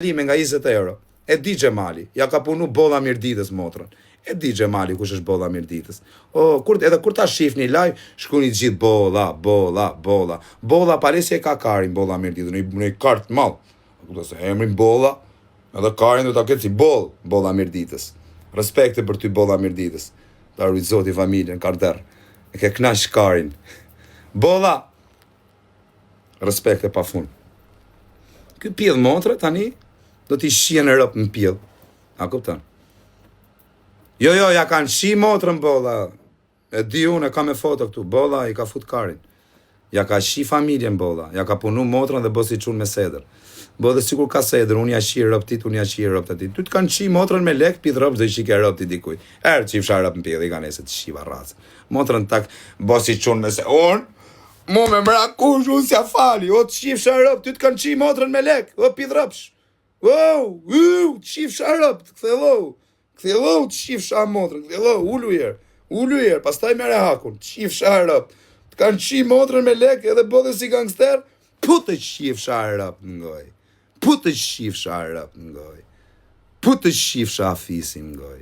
lime nga 20 euro. E di Xhemali, ja ka punu Bolla Mirditës motrën. E di Xhemali kush është Bolla Mirditës. Edhe kur ta shihni live, shkruani gjithë Bolla. Bolla paresi e ka karin Bolla Mirditës, në kart mall. Do të emrin Bolla, edhe karin do ta ketë si Bolla Mirditës. Respekte për ty Bolla Mirditës. Ta ruizoti familjen Karder. E ke knash karin. Bolla. Respekte pa fund. Ky pjell motre tani do t'i shien rëp në pjell. A kupton? Jo, ja kanë shi motrën Bolla. E di unë, e ka me foto këtu. Bolla i ka fut karin. Ja ka shi familjen Bolla. Ja ka punu motrën dhe bosi qun me sedër. Bo dhe sikur ka sedër, unë ja shi rëptit, unë ja shi rëptit. Ty t'kanë shi motrën me lek, pith rëpës dhe i shike rëptit dikuj. Qifsha rëp në pjell, i ka nese të shiva racë. Motrën tak, bosi qun me sedër. Unë? Mu me mrakush, unë s'ja fali, o të qifsha rëp, ty t'kanë qi motrën me lek, o pith rëpsh. Qifsha rëp, këthelo, të qifsha motrën, këthelo, ullu jer, pastaj mere hakun, qifsha rëp, t'kanë qi motrën me lek, edhe bodhe si gangster, putë qifsha rëp ngoj, putë qifsha rëp ngoj, putë qifsha afisi ngoj.